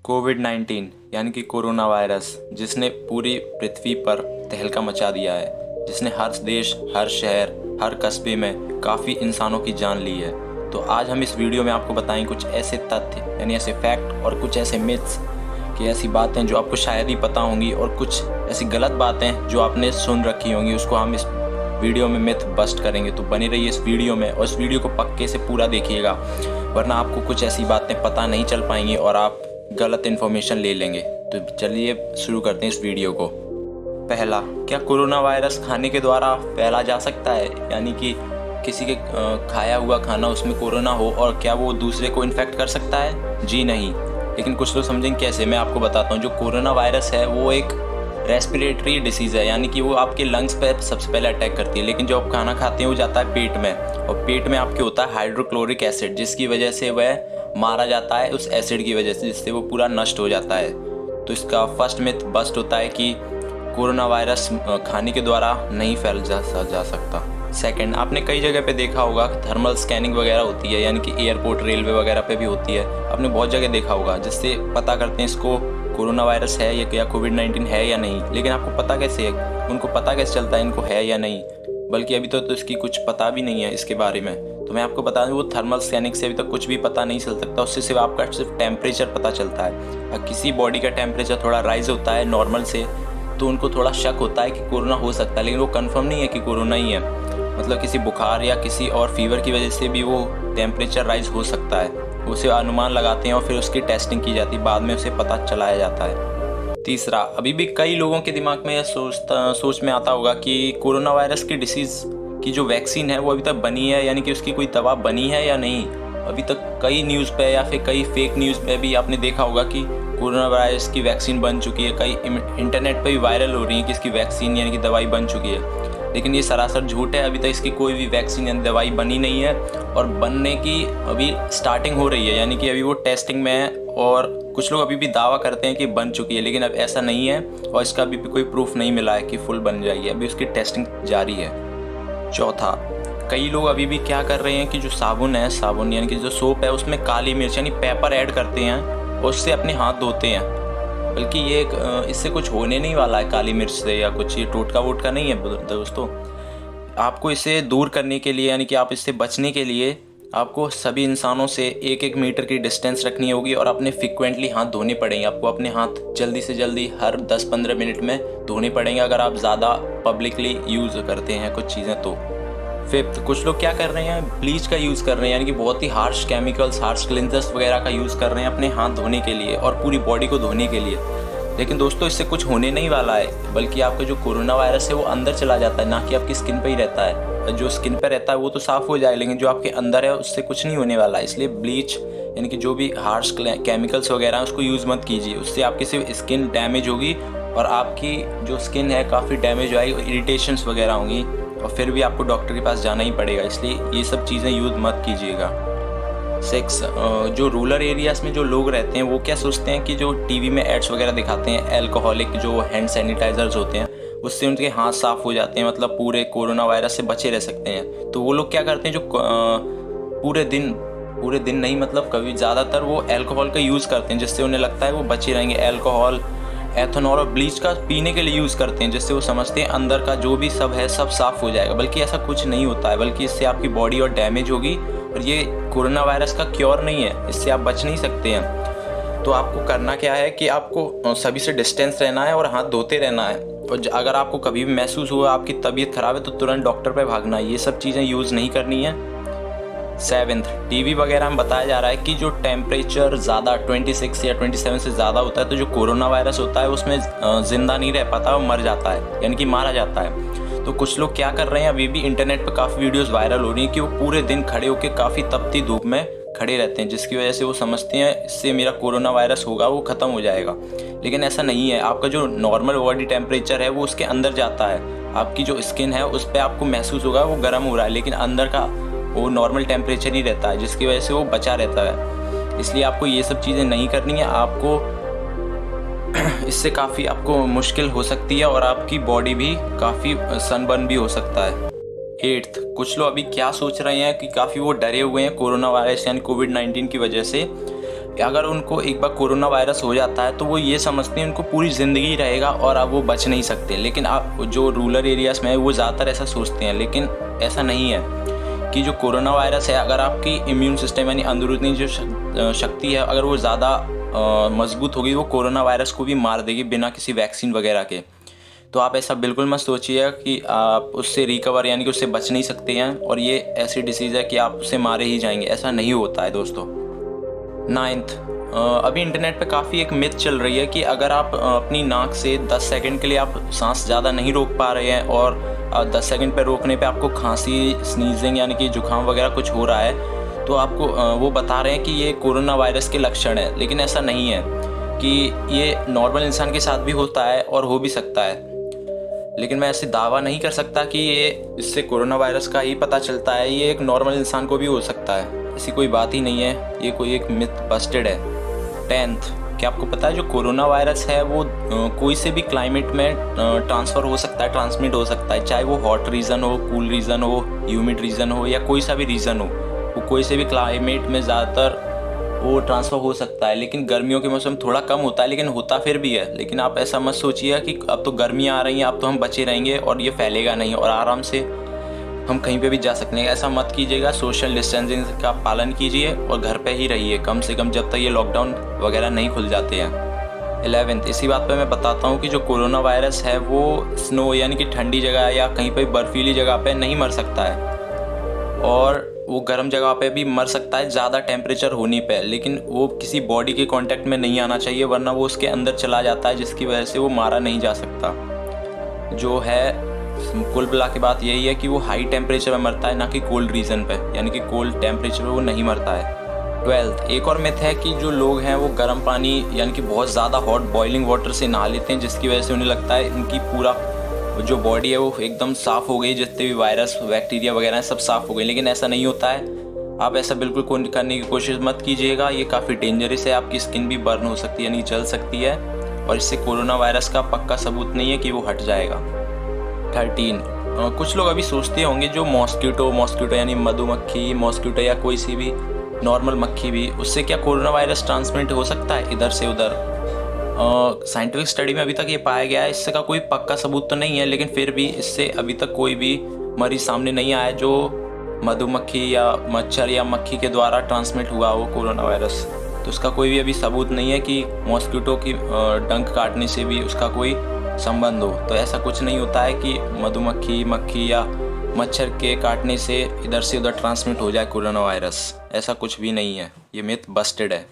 कोविड-19 यानी कि corona virus जिसने पूरी पृथ्वी पर तहलका मचा दिया है, जिसने हर देश, हर शहर, हर कस्बे में काफ़ी इंसानों की जान ली है। तो आज हम इस वीडियो में आपको बताएंगे कुछ ऐसे तथ्य यानी ऐसे फैक्ट और कुछ ऐसे मिथ्स कि ऐसी बातें जो आपको शायद ही पता होंगी और कुछ ऐसी गलत बातें जो आपने सुन रखी होंगी, उसको हम इस वीडियो में मिथ बस्ट करेंगे। तो बने रहिए इस वीडियो में और इस वीडियो को पक्के से पूरा देखिएगा, वरना आपको कुछ ऐसी बातें पता नहीं चल पाएंगी और आप गलत इन्फॉर्मेशन ले लेंगे। तो चलिए शुरू करते हैं इस वीडियो को। पहला, क्या कोरोना वायरस खाने के द्वारा फैला जा सकता है? यानी कि किसी के खाया हुआ खाना उसमें कोरोना हो और क्या वो दूसरे को इन्फेक्ट कर सकता है? जी नहीं। लेकिन कुछ लोग समझेंगे कैसे, मैं आपको बताता हूँ। जो कोरोना वायरस है वो एक रेस्पिरेटरी डिसीज़ है, यानी कि वो आपके लंग्स पे सबसे पहले अटैक करती है। लेकिन जो आप खाना खाते हैं वो जाता है पेट में, और पेट में आपके होता है हाइड्रोक्लोरिक एसिड, जिसकी वजह से वह मारा जाता है उस एसिड की वजह से, जिससे वो पूरा नष्ट हो जाता है। तो इसका फर्स्ट मिथ बस्ट होता है कि कोरोना वायरस खाने के द्वारा नहीं फैल जा सकता। सेकंड, आपने कई जगह पे देखा होगा थर्मल स्कैनिंग वगैरह होती है, यानी कि एयरपोर्ट, रेलवे वगैरह पे भी होती है। आपने बहुत जगह देखा होगा, जिससे पता करते हैं इसको कोरोना वायरस है या कोविड-19 है या नहीं। लेकिन आपको पता कैसे है, उनको पता कैसे चलता है इनको है या नहीं? बल्कि अभी तो इसकी कुछ पता भी नहीं है इसके बारे में। तो मैं आपको बता दूं, वो थर्मल स्कैनिंग से अभी तक कुछ भी पता नहीं चल सकता। उससे सिर्फ आपका सिर्फ टेम्परेचर पता चलता है। अगर किसी बॉडी का टेम्परेचर थोड़ा राइज होता है नॉर्मल से, तो उनको थोड़ा शक होता है कि कोरोना हो सकता है, लेकिन वो कंफर्म नहीं है कि कोरोना ही है। मतलब किसी बुखार या किसी और फीवर की वजह से भी वो टेम्परेचर राइज हो सकता है। उसे अनुमान लगाते हैं और फिर उसकी टेस्टिंग की जाती है, बाद में उसे पता चलाया जाता है। तीसरा, अभी भी कई लोगों के दिमाग में यह सोच में आता होगा कि कोरोना वायरस की डिसीज़ की जो वैक्सीन है वो अभी तक बनी है, यानी कि उसकी कोई दवा बनी है या नहीं। अभी तक कई न्यूज़ पे या फिर कई फेक न्यूज़ पे भी आपने देखा होगा कि कोरोना वायरस की वैक्सीन बन चुकी है। कई इंटरनेट पे भी वायरल हो रही है कि इसकी वैक्सीन यानी कि दवाई बन चुकी है। लेकिन ये सरासर झूठ है। अभी तक इसकी कोई भी वैक्सीन यानी दवाई बनी नहीं है, और बनने की अभी स्टार्टिंग हो रही है, यानी कि अभी वो टेस्टिंग में है। और कुछ लोग अभी भी दावा करते हैं कि बन चुकी है, लेकिन अब ऐसा नहीं है और इसका अभी भी कोई प्रूफ नहीं मिला है कि फुल बन जाएगी। अभी उसकी टेस्टिंग जारी है। चौथा, कई लोग अभी भी क्या कर रहे हैं कि जो साबुन है, साबुन यानी कि जो सोप है, उसमें काली मिर्च यानी पेपर ऐड करते हैं और उससे अपने हाथ धोते हैं। बल्कि ये इससे कुछ होने नहीं वाला है काली मिर्च से, या कुछ ये टोटका वोटका नहीं है दोस्तों। आपको इसे दूर करने के लिए, यानी कि आप इससे बचने के लिए, आपको सभी इंसानों से 1-1 मीटर की डिस्टेंस रखनी होगी और अपने फ्रिक्वेंटली हाथ धोने पड़ेंगे। आपको अपने हाथ जल्दी से जल्दी हर 10-15 मिनट में धोने पड़ेंगे, अगर आप ज़्यादा पब्लिकली यूज़ करते हैं कुछ चीज़ें तो। फिफ्थ, कुछ लोग क्या कर रहे हैं, ब्लीच का यूज़ कर रहे हैं, यानी कि बहुत ही हार्श केमिकल्स, हार्श क्लिनजर्स वगैरह का यूज़ कर रहे हैं अपने हाथ धोने के लिए और पूरी बॉडी को धोने के लिए। लेकिन दोस्तों, इससे कुछ होने नहीं वाला है, बल्कि आपका जो कोरोना वायरस है वो अंदर चला जाता है, ना कि आपकी स्किन पे ही रहता है। जो स्किन पे रहता है वो तो साफ़ हो जाए, लेकिन जो आपके अंदर है उससे कुछ नहीं होने वाला है। इसलिए ब्लीच यानी कि जो भी हार्श केमिकल्स वगैरह हैं उसको यूज़ मत कीजिए। उससे आपकी सिर्फ स्किन डैमेज होगी और आपकी जो स्किन है काफ़ी डैमेज आएगी, इरिटेशंस वगैरह होंगी, और फिर भी आपको डॉक्टर के पास जाना ही पड़ेगा। इसलिए ये सब चीज़ें यूज़ मत कीजिएगा। 6, जो रूरल एरियाज़ में जो लोग रहते हैं वो क्या सोचते हैं कि जो टीवी में एड्स वगैरह दिखाते हैं, अल्कोहलिक जो हैंड सैनिटाइजर्स होते हैं, उससे उनके हाथ साफ़ हो जाते हैं, मतलब पूरे कोरोना वायरस से बचे रह सकते हैं। तो वो लोग क्या करते हैं, जो पूरे दिन नहीं, मतलब कभी ज़्यादातर वो अल्कोहल का यूज़ करते हैं, जिससे उन्हें लगता है वो बचे रहेंगे। अल्कोहल, एथेनॉल और ब्लीच का पीने के लिए यूज़ करते हैं, जिससे वो समझते हैं अंदर का जो भी सब है सब साफ़ हो जाएगा। बल्कि ऐसा कुछ नहीं होता है, बल्कि इससे आपकी बॉडी और डैमेज होगी, और ये कोरोना वायरस का क्योर नहीं है, इससे आप बच नहीं सकते हैं। तो आपको करना क्या है कि आपको सभी से डिस्टेंस रहना है और हाथ धोते रहना है। और अगर आपको कभी भी महसूस हुआ आपकी तबीयत ख़राब है तो तुरंत डॉक्टर पे भागना है। ये सब चीज़ें यूज़ नहीं करनी है। 7, टीवी वगैरह में बताया जा रहा है कि जो टेम्परेचर ज़्यादा 26 या 27 से ज़्यादा होता है, तो जो कोरोना वायरस होता है उसमें ज़िंदा नहीं रह पाता, वो मर जाता है, यानी कि मारा जाता है। तो कुछ लोग क्या कर रहे हैं, अभी भी इंटरनेट पर काफ़ी वीडियोस वायरल हो रही हैं कि वो पूरे दिन खड़े होकर काफ़ी तपती धूप में खड़े रहते हैं, जिसकी वजह से वो समझते हैं इससे मेरा कोरोना वायरस होगा वो ख़त्म हो जाएगा। लेकिन ऐसा नहीं है। आपका जो नॉर्मल बॉडी टेम्परेचर है वो उसके अंदर जाता है। आपकी जो स्किन है उस पर आपको महसूस होगा वो गर्म हो रहा है, लेकिन अंदर का वो नॉर्मल टेम्परेचर ही रहता है, जिसकी वजह से वो बचा रहता है। इसलिए आपको ये सब चीज़ें नहीं करनी है। आपको इससे काफ़ी आपको मुश्किल हो सकती है और आपकी बॉडी भी काफ़ी सनबर्न भी हो सकता है। 8, कुछ लोग अभी क्या सोच रहे हैं कि काफ़ी वो डरे हुए हैं कोरोना वायरस यानी कोविड-19 की वजह से। अगर उनको एक बार कोरोना वायरस हो जाता है तो वो ये समझते हैं उनको पूरी ज़िंदगी रहेगा और अब वो बच नहीं सकते। लेकिन आप जो रूरल एरियाज़ में है वो ज़्यादातर ऐसा सोचते हैं, लेकिन ऐसा नहीं है कि जो कोरोना वायरस है, अगर आपकी इम्यून सिस्टम यानी अंदरूनी जो शक्ति है अगर वो ज़्यादा मजबूत होगी, वो कोरोना वायरस को भी मार देगी बिना किसी वैक्सीन वगैरह के। तो आप ऐसा बिल्कुल मत सोचिए कि आप उससे रिकवर यानी कि उससे बच नहीं सकते हैं और ये ऐसी डिसीज़ है कि आप उससे मारे ही जाएंगे, ऐसा नहीं होता है दोस्तों। 9th, अभी इंटरनेट पे काफ़ी एक मिथ चल रही है कि अगर आप अपनी नाक से 10 सेकंड के लिए आप सांस ज़्यादा नहीं रोक पा रहे हैं और 10 सेकंड पे रोकने पे आपको खांसी, स्नीजिंग यानी कि जुकाम वगैरह कुछ हो रहा है, तो आपको वो बता रहे हैं कि ये कोरोना वायरस के लक्षण है। लेकिन ऐसा नहीं है कि ये नॉर्मल इंसान के साथ भी होता है और हो भी सकता है, लेकिन मैं ऐसे दावा नहीं कर सकता कि ये इससे कोरोना वायरस का ही पता चलता है। ये एक नॉर्मल इंसान को भी हो सकता है, ऐसी कोई बात ही नहीं है, ये कोई एक मिथ बस्टेड है। 10th, क्या आपको पता है जो कोरोना वायरस है वो कोई से भी क्लाइमेट में ट्रांसफ़र हो सकता है, ट्रांसमिट हो सकता है, चाहे वो हॉट रीजन हो, कूल रीजन हो, ह्यूमिड रीजन हो या कोई सा भी रीजन हो, वो कोई से भी क्लाइमेट में ज़्यादातर वो ट्रांसफ़र हो सकता है। लेकिन गर्मियों के मौसम थोड़ा कम होता है, लेकिन होता फिर भी है। लेकिन आप ऐसा मत सोचिए कि अब तो गर्मियाँ आ रही हैं, अब तो हम बचे रहेंगे और ये फैलेगा नहीं और आराम से हम कहीं पे भी जा सकते हैं, ऐसा मत कीजिएगा। सोशल डिस्टेंसिंग का पालन कीजिए और घर पे ही रहिए कम से कम जब तक ये लॉकडाउन वगैरह नहीं खुल जाते हैं। 11th, इसी बात पे मैं बताता हूँ कि जो कोरोना वायरस है वो स्नो यानी कि ठंडी जगह या कहीं पे बर्फीली जगह पे नहीं मर सकता है और वो गर्म जगह पे भी मर सकता है ज़्यादा टेम्परेचर होने पे, लेकिन वो किसी बॉडी के कांटेक्ट में नहीं आना चाहिए वरना वो उसके अंदर चला जाता है, जिसकी वजह से वो मारा नहीं जा सकता। जो है कुल मिला के बात यही है कि वो हाई टेम्परेचर में मरता है, ना कि कोल्ड रीजन पे, यानी कि कोल्ड टेम्परेचर पे वो नहीं मरता है। 12th, एक और मिथ है कि जो लोग हैं वो गर्म पानी यानी कि बहुत ज़्यादा हॉट बॉइलिंग वाटर से नहा लेते हैं, जिसकी वजह से उन्हें लगता है उनकी पूरा जो बॉडी है वो एकदम साफ़ हो गई, जितने भी वायरस बैक्टीरिया वगैरह हैं सब साफ़ हो गए। लेकिन ऐसा नहीं होता है, आप ऐसा बिल्कुल करने की कोशिश मत कीजिएगा, ये काफ़ी डेंजरस है। आपकी स्किन भी बर्न हो सकती है यानी जल सकती है और इससे कोरोना वायरस का पक्का सबूत नहीं है कि वो हट जाएगा। 13, कुछ लोग अभी सोचते होंगे जो मॉस्किटो यानी मधुमक्खी, मॉस्किटो या कोई सी भी नॉर्मल मक्खी भी, उससे क्या कोरोना वायरस ट्रांसमिट हो सकता है इधर से उधर। साइंटिफिक स्टडी में अभी तक ये पाया गया है, इससे का कोई पक्का सबूत तो नहीं है, लेकिन फिर भी इससे अभी तक कोई भी मरीज सामने नहीं आया जो मधुमक्खी या मच्छर या मक्खी के द्वारा ट्रांसमिट हुआ हो कोरोना वायरस। तो उसका कोई भी अभी सबूत नहीं है कि मॉस्किटो की डंक काटने से भी उसका कोई संबंध हो। तो ऐसा कुछ नहीं होता है कि मधुमक्खी, मक्खी या मच्छर के काटने से इधर से उधर ट्रांसमिट हो जाए कोरोना वायरस, ऐसा कुछ भी नहीं है, ये मिथ बस्टेड है।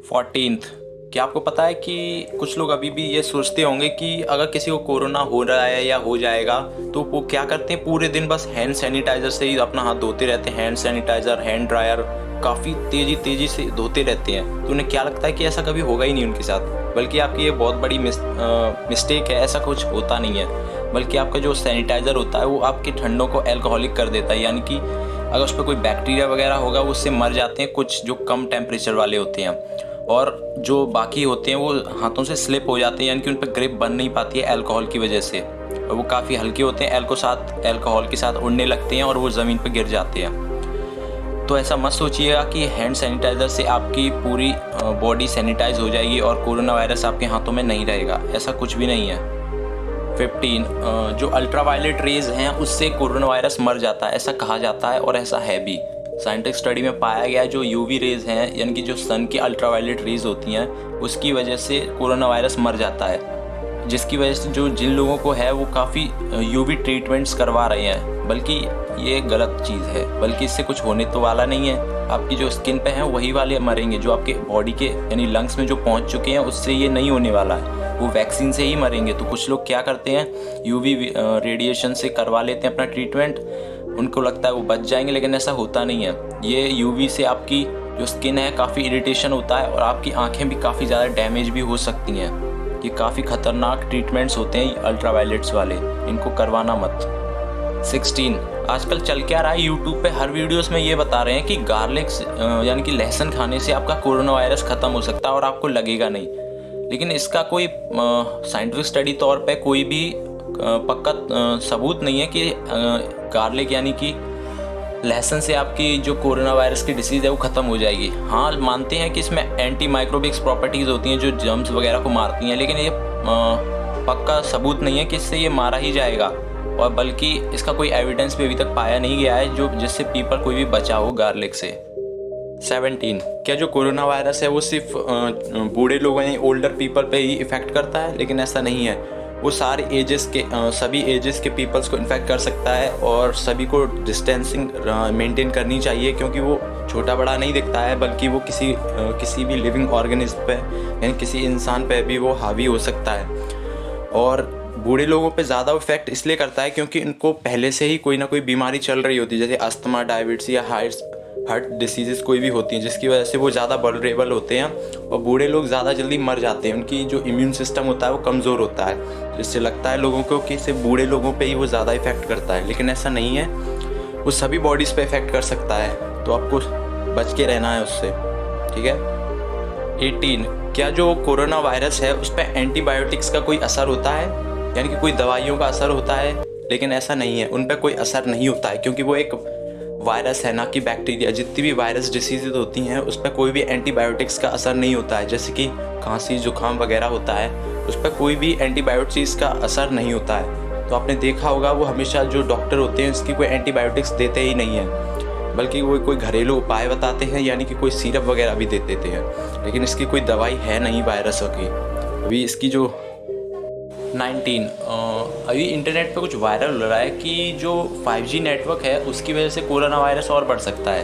14th, क्या आपको पता है कि कुछ लोग अभी भी ये सोचते होंगे कि अगर किसी को कोरोना हो रहा है या हो जाएगा तो वो क्या करते हैं, पूरे दिन बस हैंड सैनिटाइज़र से ही अपना हाथ धोते रहते हैं, हैंड सैनिटाइज़र, हैंड ड्रायर काफ़ी तेज़ी से धोते रहते हैं। तो उन्हें क्या लगता है कि ऐसा कभी होगा ही नहीं उनके साथ, बल्कि आपकी ये बहुत बड़ी मिस्टेक है, ऐसा कुछ होता नहीं है। बल्कि आपका जो सैनिटाइज़र होता है वो आपके ठंडों को एल्कोहलिक कर देता है, यानी कि अगर उस पर कोई बैक्टीरिया वगैरह होगा वो उससे मर जाते हैं, कुछ जो कम टेम्परेचर वाले होते हैं, और जो बाकी होते हैं वो हाथों से स्लिप हो जाते हैं, यानी कि उन पर ग्रिप बन नहीं पाती है अल्कोहल की वजह से, और वो काफ़ी हल्के होते हैं, अल्कोहल के साथ उड़ने लगते हैं और वो ज़मीन पर गिर जाते हैं। तो ऐसा मत सोचिएगा कि हैंड सैनिटाइज़र से आपकी पूरी बॉडी सैनिटाइज हो जाएगी और कोरोना वायरस आपके हाथों में नहीं रहेगा, ऐसा कुछ भी नहीं है। 15, जो अल्ट्रावायलेट रेज़ हैं उससे कोरोना वायरस मर जाता है, ऐसा कहा जाता है और ऐसा है भी। साइंटिफिक स्टडी में पाया गया है जो यूवी रेज़ हैं यानी कि जो सन की अल्ट्रावायलेट रेज़ होती हैं उसकी वजह से कोरोना वायरस मर जाता है, जिसकी वजह से जिन लोगों को है वो काफ़ी यूवी ट्रीटमेंट्स करवा रहे हैं, बल्कि ये गलत चीज़ है, बल्कि इससे कुछ होने तो वाला नहीं है। आपकी जो स्किन पे है वही वाले मरेंगे, जो आपके बॉडी के यानी लंग्स में जो पहुंच चुके हैं उससे ये नहीं होने वाला है, वो वैक्सीन से ही मरेंगे। तो कुछ लोग क्या करते हैं, यूवी रेडिएशन से करवा लेते हैं अपना ट्रीटमेंट, उनको लगता है वो बच जाएंगे, लेकिन ऐसा होता नहीं है। ये यूवी से आपकी जो स्किन है काफ़ी इरिटेशन होता है और आपकी आँखें भी काफ़ी ज़्यादा डैमेज भी हो सकती हैं। ये काफ़ी ख़तरनाक ट्रीटमेंट्स होते हैं अल्ट्रावायलेट्स वाले, इनको करवाना मत। 16, आजकल चल क्या रहा है यूट्यूब पे हर वीडियोस में ये बता रहे हैं कि गार्लिक यानी कि लहसुन खाने से आपका कोरोना वायरस ख़त्म हो सकता है और आपको लगेगा नहीं, लेकिन इसका कोई साइंटिफिक स्टडी तौर पे कोई भी पक्का सबूत नहीं है कि गार्लिक यानी कि लेसन से आपकी जो कोरोना वायरस की डिसीज़ है वो ख़त्म हो जाएगी। हाँ, मानते हैं कि इसमें एंटी माइक्रोबिक्स प्रॉपर्टीज़ होती हैं जो जर्म्स वगैरह को मारती हैं, लेकिन ये पक्का सबूत नहीं है कि इससे ये मारा ही जाएगा, और बल्कि इसका कोई एविडेंस भी अभी तक पाया नहीं गया है जो जिससे पीपल कोई भी बचा हो गार्लिक से। 17, क्या जो कोरोना वायरस है वो सिर्फ बूढ़े लोगों यानी ओल्डर पीपल पे ही इफ़ेक्ट करता है? लेकिन ऐसा नहीं है, वो सारे सभी एजेस के पीपल्स को इन्फेक्ट कर सकता है, और सभी को डिस्टेंसिंग मेंटेन करनी चाहिए, क्योंकि वो छोटा बड़ा नहीं दिखता है, बल्कि वो किसी भी लिविंग ऑर्गेनिज्म पे यानी किसी इंसान पे भी वो हावी हो सकता है। और बूढ़े लोगों पे ज़्यादा इफेक्ट इसलिए करता है क्योंकि उनको पहले से ही कोई ना कोई बीमारी चल रही होती है, जैसे अस्थमा, डायबिटीज़ या हार्ट डिसीज़ कोई भी होती हैं, जिसकी वजह से वो ज़्यादा वल्नरेबल होते हैं, और बूढ़े लोग ज़्यादा जल्दी मर जाते हैं। उनकी जो इम्यून सिस्टम होता है वो कमज़ोर होता है, जिससे लगता है लोगों को कि सिर्फ बूढ़े लोगों पे ही वो ज़्यादा इफेक्ट करता है, लेकिन ऐसा नहीं है, वो सभी बॉडीज़ पे इफेक्ट कर सकता है, तो आपको बच के रहना है उससे, ठीक है। 18, क्या जो कोरोना वायरस है उस पर एंटीबायोटिक्स का कोई असर होता है, यानी कि कोई दवाइयों का असर होता है? लेकिन ऐसा नहीं है, उन पर कोई असर नहीं होता है, क्योंकि वो एक वायरस है ना कि बैक्टीरिया। जितनी भी वायरस डिसीज़ होती हैं उस पर कोई भी एंटीबायोटिक्स का असर नहीं होता है, जैसे कि खांसी जुकाम वगैरह होता है, उस पर कोई भी एंटीबायोटिक्स का असर नहीं होता है। तो आपने देखा होगा वो हमेशा जो डॉक्टर होते हैं इसकी कोई एंटीबायोटिक्स देते ही नहीं हैं, बल्कि वो कोई घरेलू उपाय बताते हैं, यानी कि कोई सिरप वगैरह भी दे देते हैं, लेकिन इसकी कोई दवाई है नहीं वायरसों की। अभी इसकी जो 19, अभी इंटरनेट पे कुछ वायरल हो रहा है कि जो 5G नेटवर्क है उसकी वजह से कोरोना वायरस और बढ़ सकता है,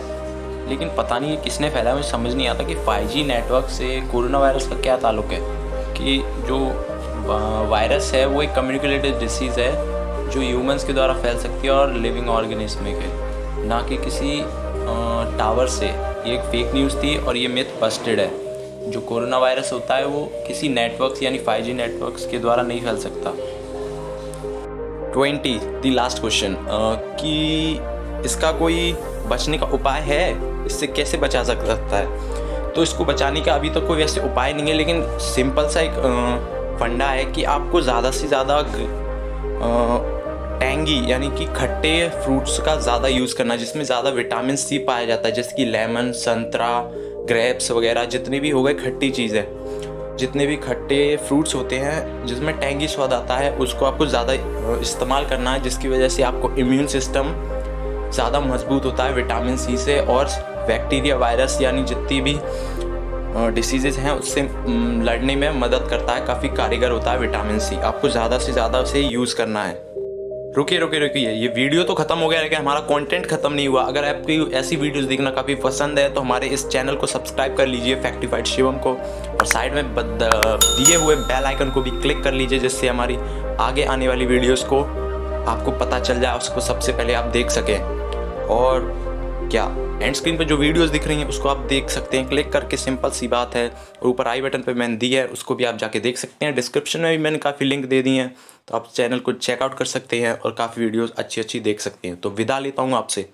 लेकिन पता नहीं किसने फैलाया, मुझे समझ नहीं आता कि 5G नेटवर्क से कोरोना वायरस का क्या ताल्लुक है। कि जो वायरस है वो एक कम्युनिकेटेड डिसीज़ है जो ह्यूमंस के द्वारा फैल सकती है और लिविंग ऑर्गेनिज्म के, ना कि किसी टावर से। ये एक फेक न्यूज़ थी और ये मिथ बस्टेड है। जो कोरोना वायरस होता है वो किसी नेटवर्क्स यानी 5G नेटवर्क्स के द्वारा नहीं फैल सकता। 20, द लास्ट क्वेश्चन, कि इसका कोई बचने का उपाय है? इससे कैसे बचा सकता है? तो इसको बचाने का अभी तक कोई वैसे उपाय नहीं है, लेकिन सिंपल सा एक फंडा है कि आपको ज़्यादा से ज़्यादा टैंगी यानी कि खट्टे फ्रूट्स का ज़्यादा यूज़ करना, जिसमें ज़्यादा विटामिन सी पाया जाता है, जैसे कि लेमन, संतरा, ग्रेप्स वगैरह, जितने भी हो गए खट्टी चीज़ें, जितने भी खट्टे फ्रूट्स होते हैं जिसमें टैंगी स्वाद आता है, उसको आपको ज़्यादा इस्तेमाल करना है, जिसकी वजह से आपको इम्यून सिस्टम ज़्यादा मजबूत होता है विटामिन सी से, और बैक्टीरिया, वायरस यानी जितनी भी डिसीज़ेज़ हैं उससे लड़ने में मदद करता है, काफ़ी कारगर होता है विटामिन सी। आपको ज़्यादा से ज़्यादा उसे यूज़ करना है। रुकिए, ये वीडियो तो ख़त्म हो गया, लेकिन हमारा कंटेंट ख़त्म नहीं हुआ। अगर आपको ऐसी वीडियोस देखना काफ़ी पसंद है तो हमारे इस चैनल को सब्सक्राइब कर लीजिए, फैक्टिफाइड शिवम को, और साइड में दिए हुए बेल आइकन को भी क्लिक कर लीजिए, जिससे हमारी आगे आने वाली वीडियोस को आपको पता चल जाए, उसको सबसे पहले आप देख सकें। और क्या एंड स्क्रीन पर जो वीडियोस दिख रही हैं उसको आप देख सकते हैं क्लिक करके, सिंपल सी बात है। और ऊपर आई बटन पे मैंने दी है, उसको भी आप जाके देख सकते हैं। डिस्क्रिप्शन में भी मैंने काफ़ी लिंक दे दी हैं, तो आप चैनल को चेकआउट कर सकते हैं और काफ़ी वीडियोस अच्छी देख सकते हैं। तो विदा लेता हूँ आपसे।